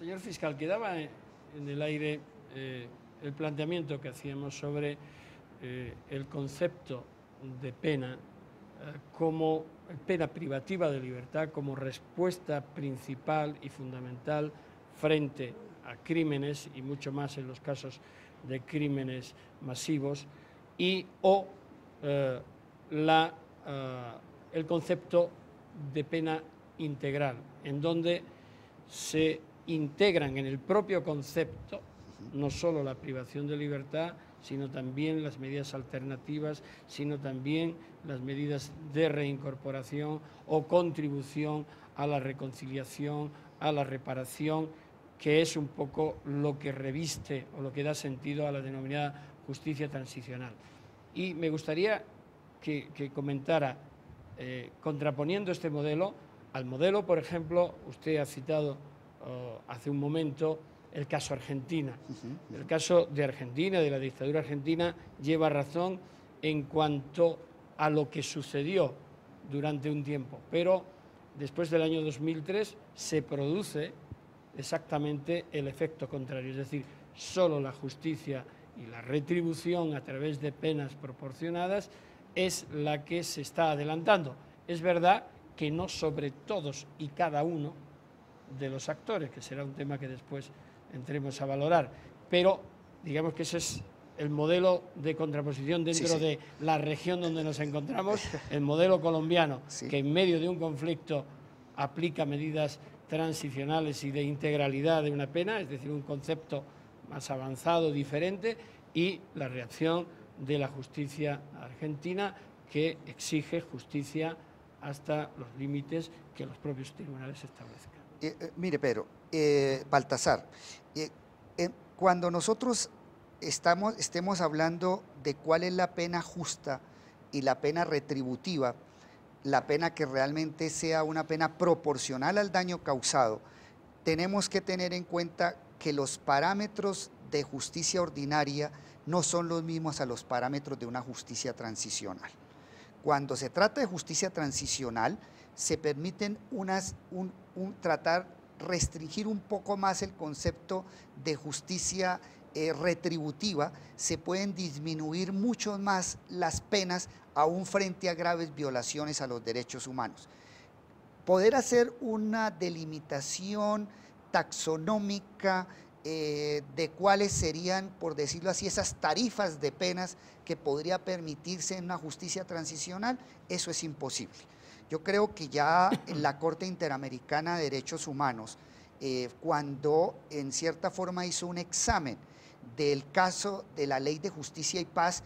Señor fiscal, quedaba en el aire el planteamiento que hacíamos sobre el concepto de pena como pena privativa de libertad como respuesta principal y fundamental frente a crímenes, y mucho más en los casos de crímenes masivos, y o el concepto de pena integral, en donde se integran en el propio concepto no solo la privación de libertad, sino también las medidas alternativas, sino también las medidas de reincorporación o contribución a la reconciliación, a la reparación, que es un poco lo que reviste o lo que da sentido a la denominada justicia transicional. Y me gustaría que comentara, contraponiendo este modelo, al modelo, por ejemplo, usted ha citado hace un momento el caso Argentina. El caso de Argentina, de la dictadura argentina, lleva razón en cuanto a lo que sucedió durante un tiempo, pero después del año 2003 se produce exactamente el efecto contrario, es decir, solo la justicia y la retribución a través de penas proporcionadas es la que se está adelantando. Es verdad que no sobre todos y cada uno de los actores, que será un tema que después entremos a valorar, pero digamos que ese es el modelo de contraposición dentro de la región donde nos encontramos, el modelo colombiano, que en medio de un conflicto aplica medidas transicionales y de integralidad de una pena, es decir, un concepto más avanzado, diferente, y la reacción de la justicia argentina, que exige justicia hasta los límites que los propios tribunales establezcan. Mire, Pedro, Baltasar, cuando nosotros estemos hablando de cuál es la pena justa y la pena retributiva, la pena que realmente sea una pena proporcional al daño causado, tenemos que tener en cuenta que los parámetros de justicia ordinaria no son los mismos a los parámetros de una justicia transicional. Cuando se trata de justicia transicional, se permiten restringir un poco más el concepto de justicia retributiva, se pueden disminuir mucho más las penas aún frente a graves violaciones a los derechos humanos. Poder hacer una delimitación taxonómica de cuáles serían, por decirlo así, esas tarifas de penas que podría permitirse en una justicia transicional, eso es imposible. Yo creo que ya en la Corte Interamericana de Derechos Humanos, cuando en cierta forma hizo un examen del caso de la Ley de Justicia y Paz,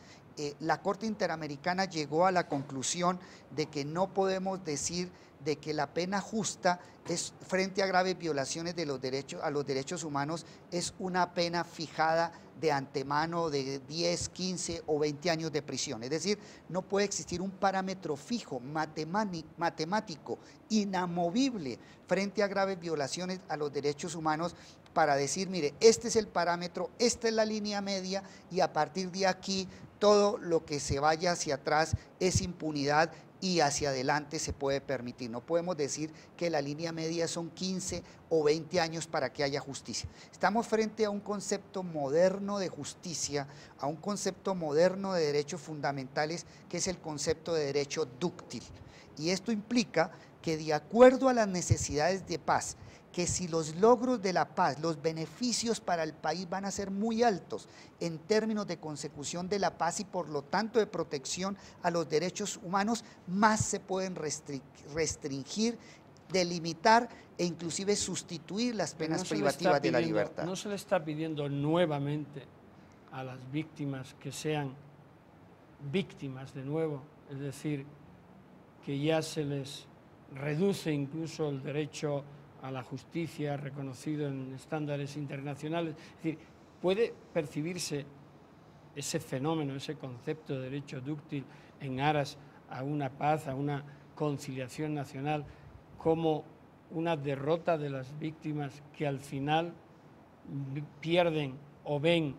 la Corte Interamericana llegó a la conclusión de que no podemos decir de que la pena justa es frente a graves violaciones de los derechos humanos, es una pena fijada de antemano de 10, 15 o 20 años de prisión. Es decir, no puede existir un parámetro fijo, matemático, inamovible frente a graves violaciones a los derechos humanos para decir, mire, este es el parámetro, esta es la línea media y a partir de aquí todo lo que se vaya hacia atrás es impunidad y hacia adelante se puede permitir. No podemos decir que la línea media son 15 o 20 años para que haya justicia. Estamos frente a un concepto moderno de justicia, a un concepto moderno de derechos fundamentales, que es el concepto de derecho dúctil. Y esto implica que de acuerdo a las necesidades de paz, que si los logros de la paz, los beneficios para el país van a ser muy altos en términos de consecución de la paz y por lo tanto de protección a los derechos humanos, más se pueden restringir, delimitar e inclusive sustituir las penas privativas de la libertad. No se le está pidiendo nuevamente a las víctimas que sean víctimas de nuevo, es decir, que ya se les reduce incluso el derecho a la justicia reconocido en estándares internacionales. Es decir, puede percibirse ese fenómeno, ese concepto de derecho dúctil en aras a una paz, a una conciliación nacional, como una derrota de las víctimas que al final pierden o ven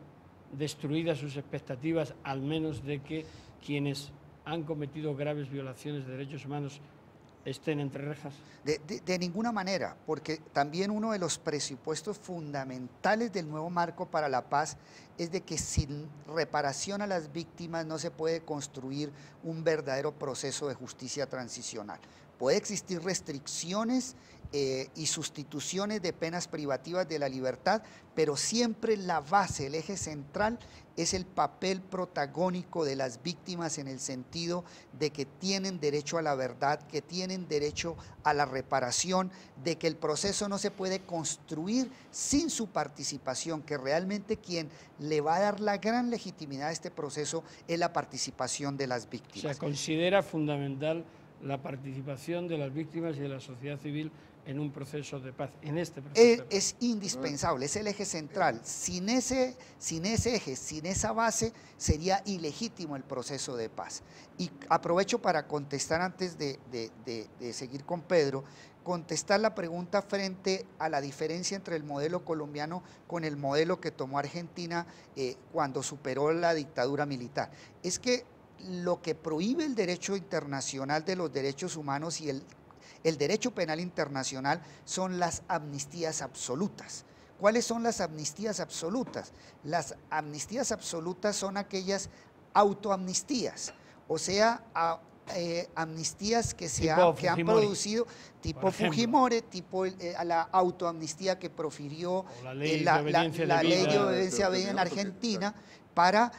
destruidas sus expectativas, al menos de que quienes han cometido graves violaciones de derechos humanos estén entre rejas? De ninguna manera, porque también uno de los presupuestos fundamentales del nuevo marco para la paz es de que sin reparación a las víctimas no se puede construir un verdadero proceso de justicia transicional. Puede existir restricciones y sustituciones de penas privativas de la libertad, pero siempre la base, el eje central es el papel protagónico de las víctimas en el sentido de que tienen derecho a la verdad, que tienen derecho a la reparación, de que el proceso no se puede construir sin su participación, que realmente quien le va a dar la gran legitimidad a este proceso es la participación de las víctimas. O sea, considera fundamental la participación de las víctimas y de la sociedad civil en un proceso de paz, en este proceso de paz. Es indispensable, es el eje central. Sin ese eje, sin esa base, sería ilegítimo el proceso de paz. Y aprovecho para contestar antes de seguir con Pedro, contestar la pregunta frente a la diferencia entre el modelo colombiano con el modelo que tomó Argentina cuando superó la dictadura militar. Es que lo que prohíbe el derecho internacional de los derechos humanos y el derecho penal internacional son las amnistías absolutas. ¿Cuáles son las amnistías absolutas? Las amnistías absolutas son aquellas autoamnistías, o sea, amnistías que han producido tipo Fujimori, tipo la autoamnistía que profirió la ley de obediencia debida en Argentina para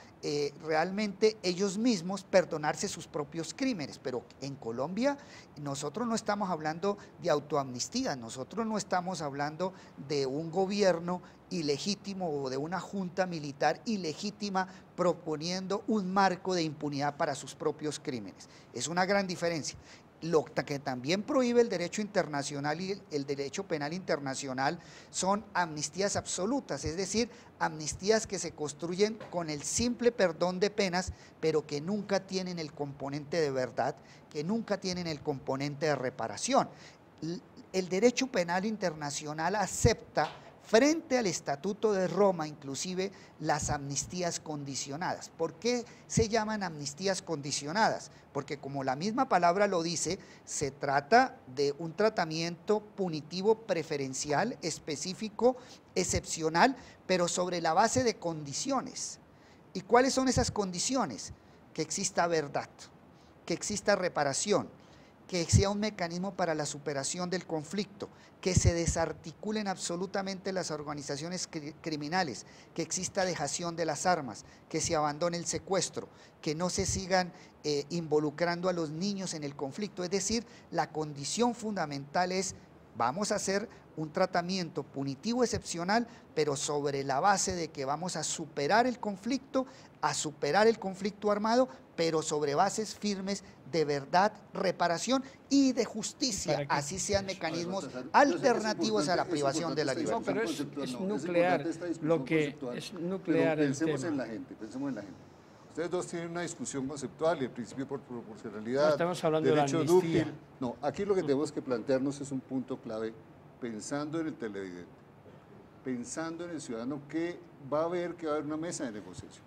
realmente ellos mismos perdonarse sus propios crímenes. Pero en Colombia nosotros no estamos hablando de autoamnistía, nosotros no estamos hablando de un gobierno ilegítimo o de una junta militar ilegítima proponiendo un marco de impunidad para sus propios crímenes. Es una gran diferencia. Lo que también prohíbe el derecho internacional y el derecho penal internacional son amnistías absolutas, es decir, amnistías que se construyen con el simple perdón de penas, pero que nunca tienen el componente de verdad, que nunca tienen el componente de reparación. El derecho penal internacional acepta frente al Estatuto de Roma, inclusive las amnistías condicionadas. ¿Por qué se llaman amnistías condicionadas? Porque como la misma palabra lo dice, se trata de un tratamiento punitivo preferencial, específico, excepcional, pero sobre la base de condiciones. ¿Y cuáles son esas condiciones? Que exista verdad, que exista reparación, que sea un mecanismo para la superación del conflicto, que se desarticulen absolutamente las organizaciones criminales, que exista dejación de las armas, que se abandone el secuestro, que no se sigan involucrando a los niños en el conflicto. Es decir, la condición fundamental es: vamos a hacer un tratamiento punitivo excepcional, pero sobre la base de que vamos a superar el conflicto armado, pero sobre bases firmes de verdad, reparación y de justicia, así sean mecanismos alternativos a la privación de la libertad. No, pero es nuclear lo que es nuclear el tema. Pensemos en la gente. Ustedes dos tienen una discusión conceptual y el principio por proporcionalidad, no estamos hablando derecho de la amnistía. dúctil. No, aquí lo que tenemos que plantearnos es un punto clave, pensando en el televidente, pensando en el ciudadano que va a haber una mesa de negociación.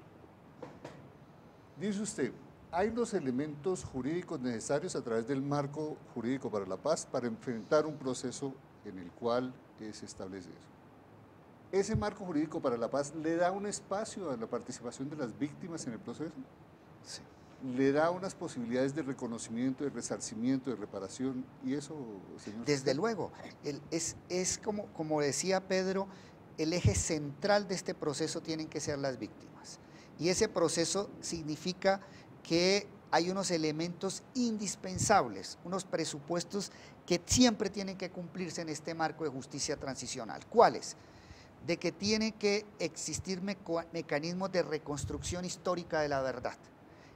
Dice usted, hay los elementos jurídicos necesarios a través del marco jurídico para la paz para enfrentar un proceso en el cual se establece eso. ¿Ese marco jurídico para la paz le da un espacio a la participación de las víctimas en el proceso? Sí. ¿Le da unas posibilidades de reconocimiento, de resarcimiento, de reparación? ¿Y eso, señor? Desde luego, es como decía Pedro, el eje central de este proceso tienen que ser las víctimas. Y ese proceso significa que hay unos elementos indispensables, unos presupuestos que siempre tienen que cumplirse en este marco de justicia transicional. ¿Cuáles? De que tiene que existir mecanismos de reconstrucción histórica de la verdad.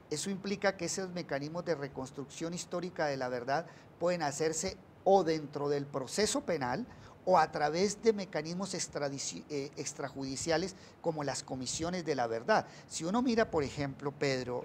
Eso implica que esos mecanismos de reconstrucción histórica de la verdad pueden hacerse o dentro del proceso penal o a través de mecanismos extrajudiciales como las comisiones de la verdad. Si uno mira, por ejemplo, Pedro,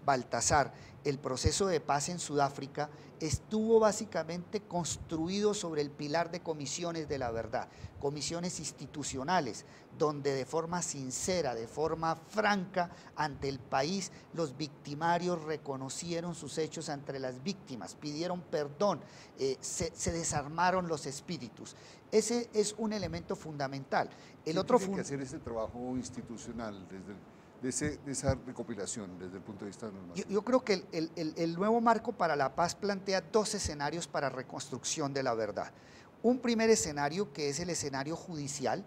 Baltasar, el proceso de paz en Sudáfrica, estuvo básicamente construido sobre el pilar de comisiones de la verdad, comisiones institucionales, donde de forma sincera, de forma franca ante el país, los victimarios reconocieron sus hechos ante las víctimas, pidieron perdón, se desarmaron los espíritus. Ese es un elemento fundamental. El otro tiene que hacer ese trabajo institucional de esa recopilación desde el punto de vista normal? Yo creo que el nuevo marco para la paz plantea dos escenarios para reconstrucción de la verdad. Un primer escenario, que es el escenario judicial,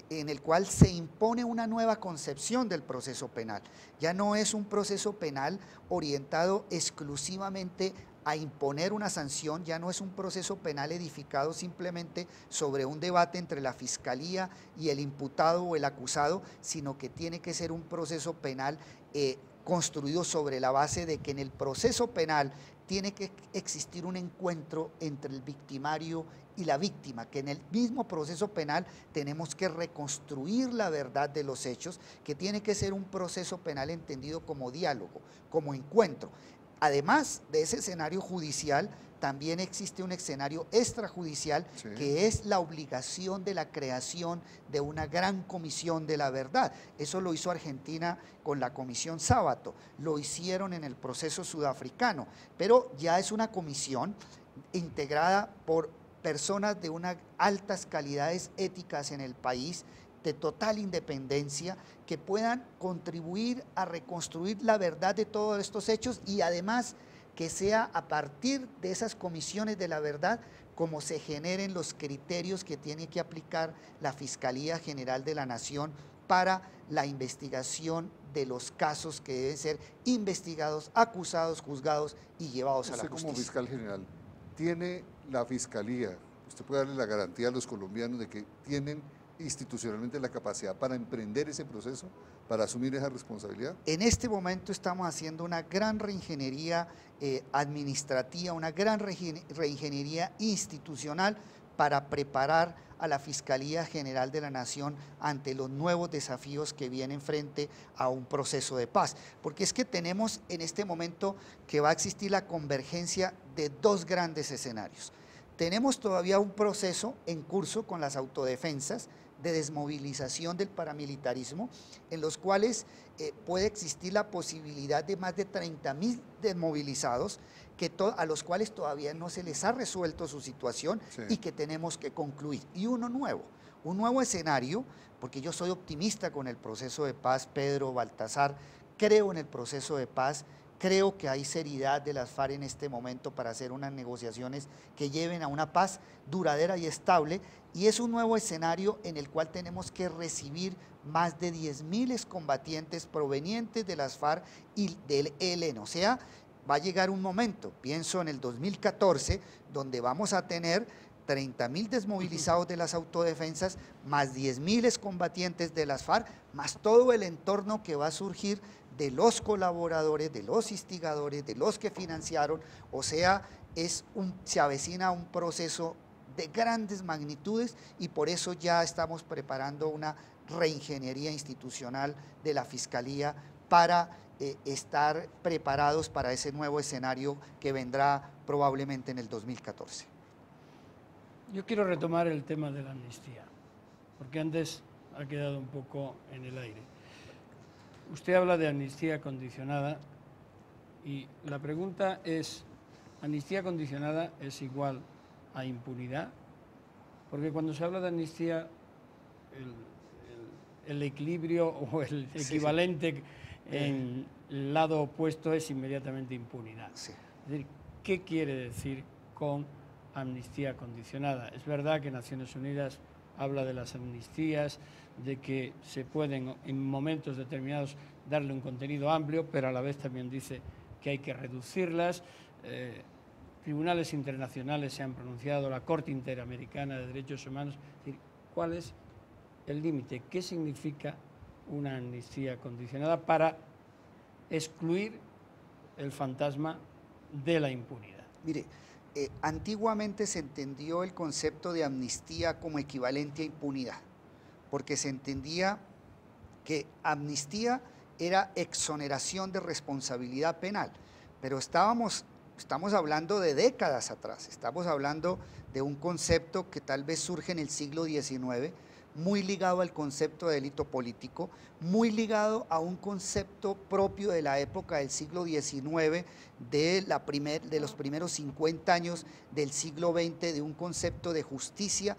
en el cual se impone una nueva concepción del proceso penal. Ya no es un proceso penal orientado exclusivamente a imponer una sanción, ya no es un proceso penal edificado simplemente sobre un debate entre la fiscalía y el imputado o el acusado, sino que tiene que ser un proceso penal construido sobre la base de que en el proceso penal tiene que existir un encuentro entre el victimario y la víctima, que en el mismo proceso penal tenemos que reconstruir la verdad de los hechos, que tiene que ser un proceso penal entendido como diálogo, como encuentro. Además de ese escenario judicial, también existe un escenario extrajudicial, sí, que es la obligación de la creación de una gran comisión de la verdad. Eso lo hizo Argentina con la comisión Sábato, lo hicieron en el proceso sudafricano, pero ya es una comisión integrada por personas de unas altas calidades éticas en el país, de total independencia, que puedan contribuir a reconstruir la verdad de todos estos hechos y además que sea a partir de esas comisiones de la verdad como se generen los criterios que tiene que aplicar la Fiscalía General de la Nación para la investigación de los casos que deben ser investigados, acusados, juzgados y llevados a la justicia. Como fiscal general, ¿tiene la Fiscalía, usted puede darle la garantía a los colombianos de que tienen institucionalmente la capacidad para emprender ese proceso, para asumir esa responsabilidad? En este momento estamos haciendo una gran reingeniería administrativa, una gran reingeniería institucional para preparar a la Fiscalía General de la Nación ante los nuevos desafíos que vienen frente a un proceso de paz. Porque es que tenemos en este momento que va a existir la convergencia de dos grandes escenarios. Tenemos todavía un proceso en curso con las autodefensas de desmovilización del paramilitarismo, en los cuales puede existir la posibilidad de más de 30.000 desmovilizados a los cuales todavía no se les ha resuelto su situación, sí, y que tenemos que concluir. Y un nuevo escenario, porque yo soy optimista con el proceso de paz, Pedro, Baltasar, creo en el proceso de paz. Creo que hay seriedad de las FARC en este momento para hacer unas negociaciones que lleven a una paz duradera y estable, y es un nuevo escenario en el cual tenemos que recibir más de 10.000 excombatientes provenientes de las FARC y del ELN. O sea, va a llegar un momento, pienso en el 2014, donde vamos a tener 30.000 desmovilizados de las autodefensas, más 10.000 excombatientes de las FARC, más todo el entorno que va a surgir de los colaboradores, de los instigadores, de los que financiaron. O sea, se avecina un proceso de grandes magnitudes y por eso ya estamos preparando una reingeniería institucional de la Fiscalía para estar preparados para ese nuevo escenario que vendrá probablemente en el 2014. Yo quiero retomar el tema de la amnistía, porque antes ha quedado un poco en el aire. Usted habla de amnistía condicionada y la pregunta es, ¿amnistía condicionada es igual a impunidad? Porque cuando se habla de amnistía, el equilibrio o el equivalente en el lado opuesto es inmediatamente impunidad. Sí. Es decir, ¿qué quiere decir con amnistía condicionada? Es verdad que Naciones Unidas habla de las amnistías, de que se pueden en momentos determinados darle un contenido amplio, pero a la vez también dice que hay que reducirlas. Tribunales internacionales se han pronunciado, la Corte Interamericana de Derechos Humanos. Es decir, ¿cuál es el límite? ¿Qué significa una amnistía condicionada para excluir el fantasma de la impunidad? Mire, antiguamente se entendió el concepto de amnistía como equivalente a impunidad, porque se entendía que amnistía era exoneración de responsabilidad penal, pero estábamos estamos hablando de décadas atrás, estamos hablando de un concepto que tal vez surge en el siglo XIX, muy ligado al concepto de delito político, muy ligado a un concepto propio de la época del siglo XIX, de los primeros 50 años del siglo XX, de un concepto de justicia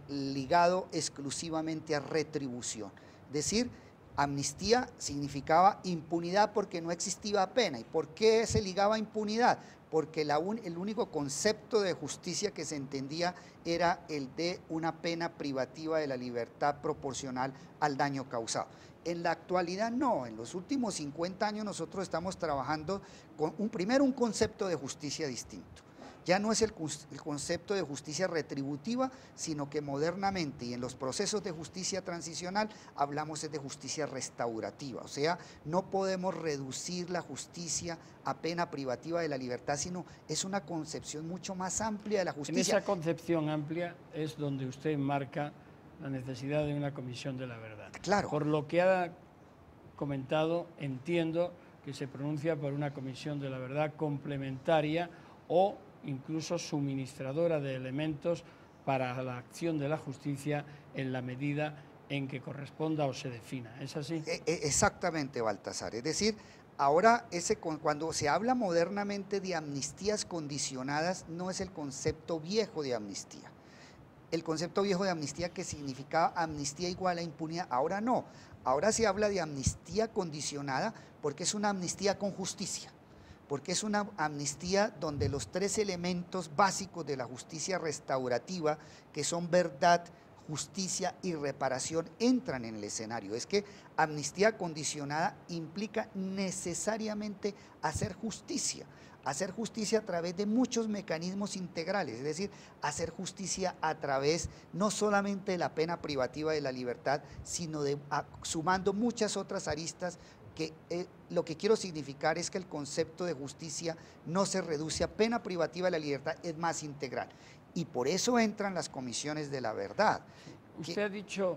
ligado exclusivamente a retribución. Es decir, amnistía significaba impunidad porque no existía pena. ¿Y por qué se ligaba a impunidad? Porque el único concepto de justicia que se entendía era el de una pena privativa de la libertad proporcional al daño causado. En la actualidad no, en los últimos 50 años nosotros estamos trabajando con primero un concepto de justicia distinto. Ya no es el concepto de justicia retributiva, sino que modernamente y en los procesos de justicia transicional hablamos de justicia restaurativa. O sea, no podemos reducir la justicia a pena privativa de la libertad, sino es una concepción mucho más amplia de la justicia. En esa concepción amplia es donde usted marca la necesidad de una comisión de la verdad. Claro. Por lo que ha comentado, entiendo que se pronuncia por una comisión de la verdad complementaria o incluso suministradora de elementos para la acción de la justicia en la medida en que corresponda o se defina. ¿Es así? Exactamente, Baltasar. Es decir, ahora cuando se habla modernamente de amnistías condicionadas, no es el concepto viejo de amnistía. El concepto viejo de amnistía que significaba amnistía igual a impunidad, ahora no. Ahora se habla de amnistía condicionada porque es una amnistía con justicia. Porque es una amnistía donde los tres elementos básicos de la justicia restaurativa, que son verdad, justicia y reparación, entran en el escenario. Es que amnistía condicionada implica necesariamente hacer justicia a través de muchos mecanismos integrales, es decir, hacer justicia a través no solamente de la pena privativa de la libertad, sino sumando muchas otras aristas que lo que quiero significar es que el concepto de justicia no se reduce a pena privativa de la libertad, es más integral. Y por eso entran las comisiones de la verdad. Usted ha dicho,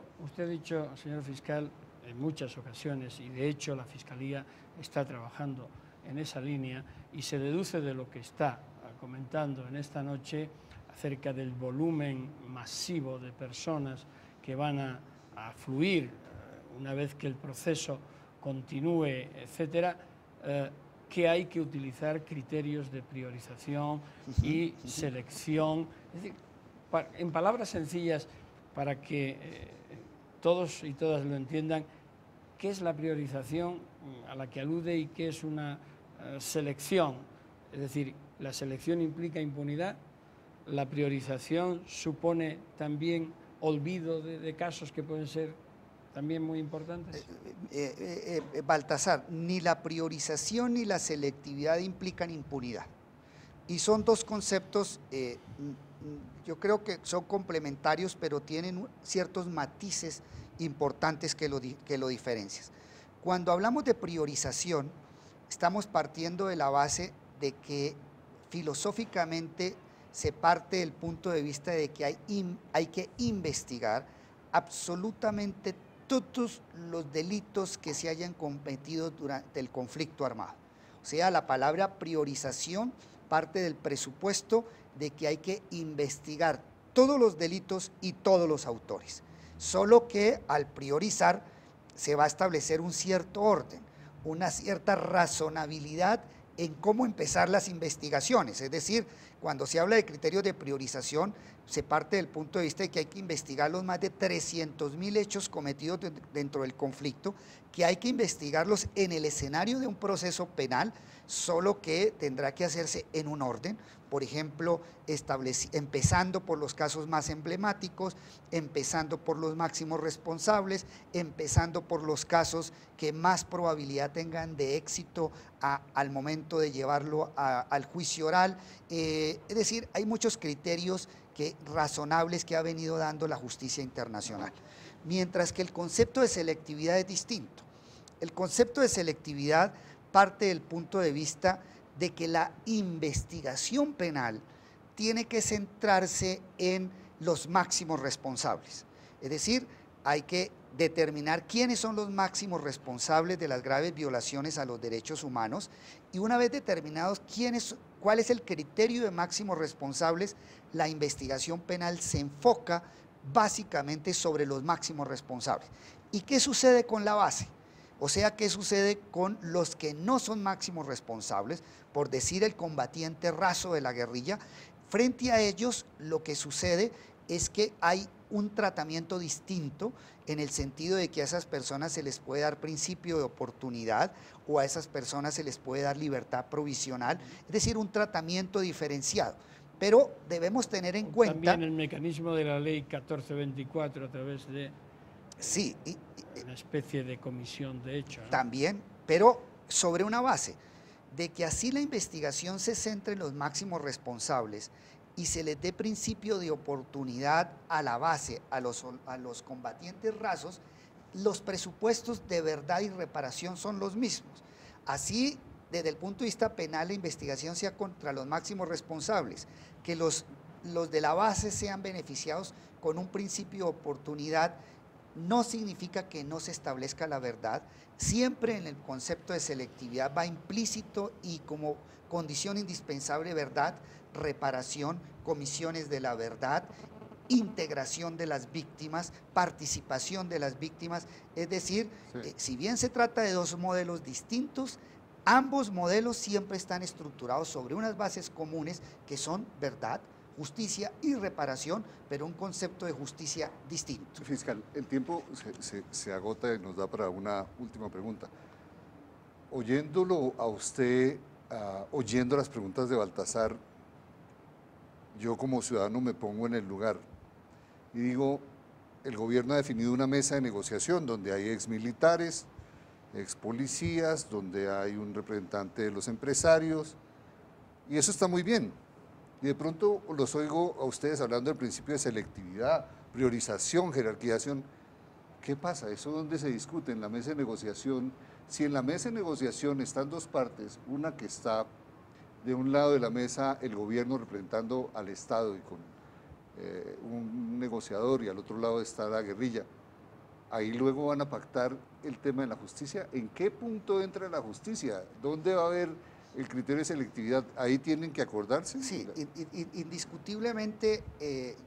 señor fiscal, en muchas ocasiones, y de hecho la Fiscalía está trabajando en esa línea, y se deduce de lo que está comentando en esta noche acerca del volumen masivo de personas que van a fluir una vez que el proceso continúe, etcétera, que hay que utilizar criterios de priorización y selección. Es decir, en palabras sencillas, para que todos y todas lo entiendan, ¿qué es la priorización a la que alude y qué es una selección? Es decir, la selección implica impunidad, la priorización supone también olvido de casos que pueden ser también muy importantes. Baltasar, ni la priorización ni la selectividad implican impunidad. Y son dos conceptos, yo creo que son complementarios, pero tienen ciertos matices importantes que lo diferencian. Cuando hablamos de priorización, estamos partiendo de la base de que filosóficamente se parte del punto de vista de que hay que investigar absolutamente todos los delitos que se hayan cometido durante el conflicto armado. O sea, la palabra priorización parte del presupuesto de que hay que investigar todos los delitos y todos los autores. Solo que al priorizar se va a establecer un cierto orden, una cierta razonabilidad en cómo empezar las investigaciones. Es decir, cuando se habla de criterios de priorización, se parte del punto de vista de que hay que investigar los más de 300.000 hechos cometidos dentro del conflicto, que hay que investigarlos en el escenario de un proceso penal, solo que tendrá que hacerse en un orden. Por ejemplo, empezando por los casos más emblemáticos, empezando por los máximos responsables, empezando por los casos que más probabilidad tengan de éxito al momento de llevarlo al juicio oral. Es decir, hay muchos criterios razonables que ha venido dando la justicia internacional. Mientras que el concepto de selectividad es distinto. El concepto de selectividad parte del punto de vista de que la investigación penal tiene que centrarse en los máximos responsables. Es decir, hay que determinar quiénes son los máximos responsables de las graves violaciones a los derechos humanos y una vez determinados ¿Cuál es el criterio de máximos responsables? La investigación penal se enfoca básicamente sobre los máximos responsables. ¿Y qué sucede con la base? O sea, ¿qué sucede con los que no son máximos responsables? Por decir, el combatiente raso de la guerrilla. Frente a ellos, lo que sucede es que hay un tratamiento distinto, en el sentido de que a esas personas se les puede dar principio de oportunidad, o a esas personas se les puede dar libertad provisional, es decir, un tratamiento diferenciado. Pero debemos tener en cuenta... También el mecanismo de la ley 1424 a través de sí, una especie de comisión de hecho, ¿no? También, pero sobre una base de que así la investigación se centre en los máximos responsables y se les dé principio de oportunidad a la base, a los combatientes rasos, los presupuestos de verdad y reparación son los mismos. Así, desde el punto de vista penal, la investigación sea contra los máximos responsables, que los de la base sean beneficiados con un principio de oportunidad, no significa que no se establezca la verdad. Siempre en el concepto de selectividad va implícito y como condición indispensable verdad, reparación, comisiones de la verdad, integración de las víctimas, participación de las víctimas. Es decir, sí. Si bien se trata de dos modelos distintos, ambos modelos siempre están estructurados sobre unas bases comunes que son verdad, justicia y reparación, pero un concepto de justicia distinto. Fiscal, el tiempo se agota y nos da para una última pregunta. Oyéndolo a usted, oyendo las preguntas de Baltasar, yo como ciudadano me pongo en el lugar y digo, el gobierno ha definido una mesa de negociación donde hay exmilitares, expolicías, donde hay un representante de los empresarios, y eso está muy bien. Y de pronto los oigo a ustedes hablando del principio de selectividad, priorización, jerarquización. ¿Qué pasa? ¿Eso dónde se discute? ¿En la mesa de negociación? Si en la mesa de negociación están dos partes, una que está de un lado de la mesa el gobierno representando al Estado y con un negociador, y al otro lado está la guerrilla, ahí luego van a pactar el tema de la justicia. ¿En qué punto entra la justicia? ¿Dónde va a haber el criterio de selectividad? ¿Ahí tienen que acordarse? Sí, indiscutiblemente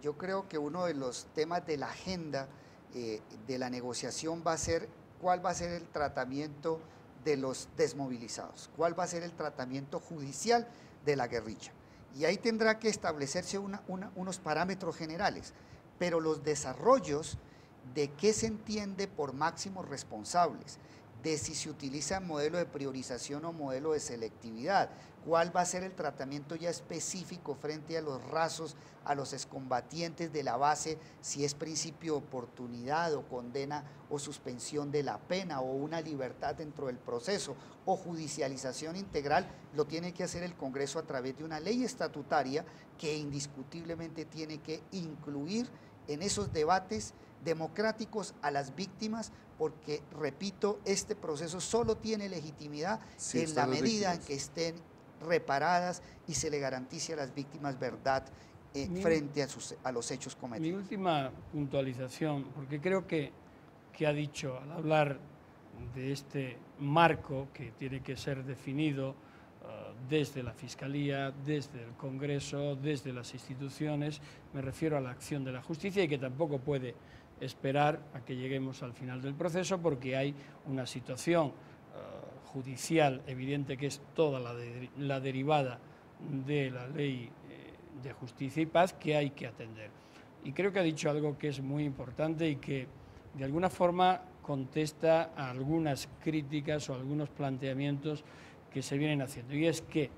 yo creo que uno de los temas de la agenda de la negociación va a ser cuál va a ser el tratamiento de los desmovilizados, cuál va a ser el tratamiento judicial de la guerrilla. Y ahí tendrá que establecerse unos parámetros generales, pero los desarrollos de qué se entiende por máximos responsables, de si se utiliza modelo de priorización o modelo de selectividad, cuál va a ser el tratamiento ya específico frente a los rasos, a los excombatientes de la base, si es principio de oportunidad o condena o suspensión de la pena o una libertad dentro del proceso o judicialización integral, lo tiene que hacer el Congreso a través de una ley estatutaria que indiscutiblemente tiene que incluir en esos debates democráticos a las víctimas, porque, repito, este proceso solo tiene legitimidad en la medida en que estén reparadas y se le garantice a las víctimas verdad frente a los hechos cometidos. Mi última puntualización, porque creo que ha dicho, al hablar de este marco que tiene que ser definido desde la Fiscalía, desde el Congreso, desde las instituciones, me refiero a la acción de la justicia, y que tampoco puede esperar a que lleguemos al final del proceso, porque hay una situación judicial evidente, que es toda la derivada de la ley de justicia y paz, que hay que atender. Y creo que ha dicho algo que es muy importante y que de alguna forma contesta a algunas críticas o a algunos planteamientos que se vienen haciendo, y es que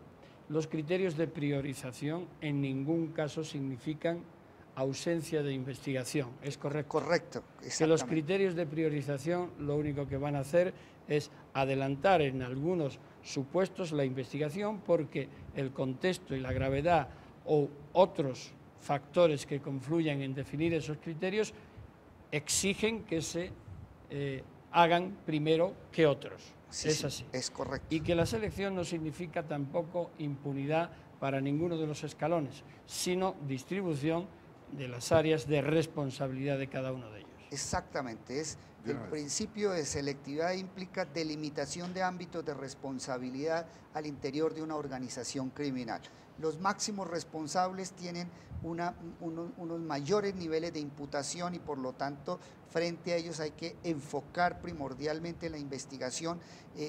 los criterios de priorización en ningún caso significan ausencia de investigación. ¿Es correcto? Correcto, que los criterios de priorización lo único que van a hacer es adelantar en algunos supuestos la investigación, porque el contexto y la gravedad o otros factores que confluyan en definir esos criterios exigen que se hagan primero que otros. Sí, es así. Es correcto. Y que la selección no significa tampoco impunidad para ninguno de los escalones, sino distribución de las áreas de responsabilidad de cada uno de ellos. Exactamente, Explíquenos eso. principio de selectividad implica delimitación de ámbitos de responsabilidad al interior de una organización criminal. Los máximos responsables tienen unos mayores niveles de imputación y por lo tanto frente a ellos hay que enfocar primordialmente la investigación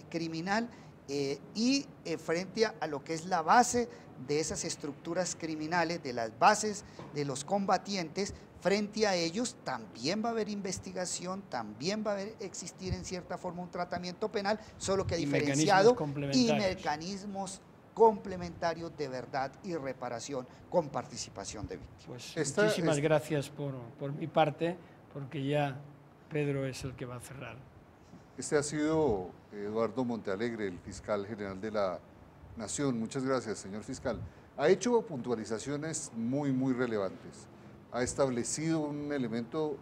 criminal y frente a lo que es la base de esas estructuras criminales, de las bases de los combatientes, frente a ellos también va a haber investigación, también va a existir en cierta forma un tratamiento penal, solo que diferenciado, y mecanismos complementarios de verdad y reparación con participación de víctimas. Pues muchísimas gracias por mi parte, porque ya Pedro es el que va a cerrar. Este ha sido Eduardo Montealegre, el fiscal general de la Nación. Muchas gracias, señor fiscal. Ha hecho puntualizaciones muy relevantes. Ha establecido un elemento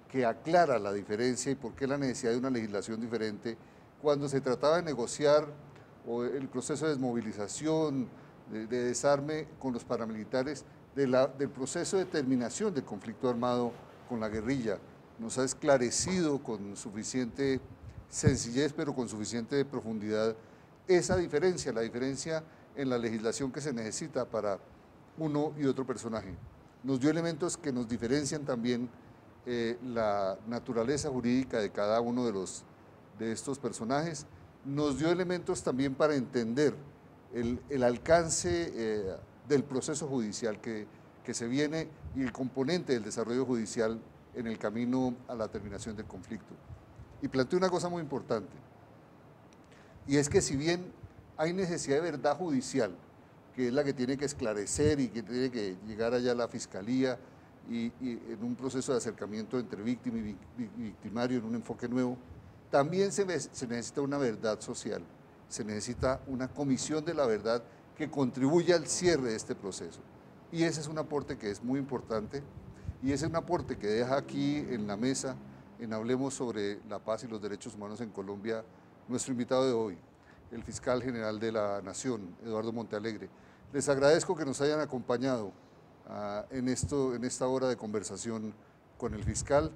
que aclara la diferencia y por qué la necesidad de una legislación diferente cuando se trataba de negociar o el proceso de desmovilización, de desarme con los paramilitares, del proceso de terminación del conflicto armado con la guerrilla. Nos ha esclarecido con suficiente sencillez, pero con suficiente profundidad, esa diferencia, la diferencia en la legislación que se necesita para uno y otro personaje. Nos dio elementos que nos diferencian también la naturaleza jurídica de cada uno de estos personajes. Nos dio elementos también para entender el alcance del proceso judicial que se viene y el componente del desarrollo judicial en el camino a la terminación del conflicto. Y planteó una cosa muy importante, y es que si bien hay necesidad de verdad judicial, que es la que tiene que esclarecer y que tiene que llegar allá a la fiscalía y en un proceso de acercamiento entre víctima y victimario en un enfoque nuevo, también se necesita una verdad social, se necesita una comisión de la verdad que contribuya al cierre de este proceso. Y ese es un aporte que es muy importante y ese es un aporte que deja aquí en la mesa, en Hablemos sobre la paz y los derechos humanos en Colombia, nuestro invitado de hoy, el fiscal general de la Nación, Eduardo Montealegre. Les agradezco que nos hayan acompañado en esta hora de conversación con el fiscal.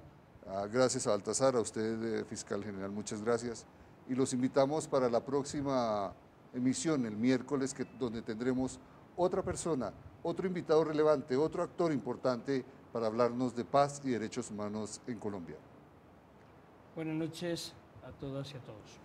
Gracias a Baltasar, a usted, fiscal general, muchas gracias. Y los invitamos para la próxima emisión, el miércoles, donde tendremos otra persona, otro invitado relevante, otro actor importante para hablarnos de paz y derechos humanos en Colombia. Buenas noches a todas y a todos.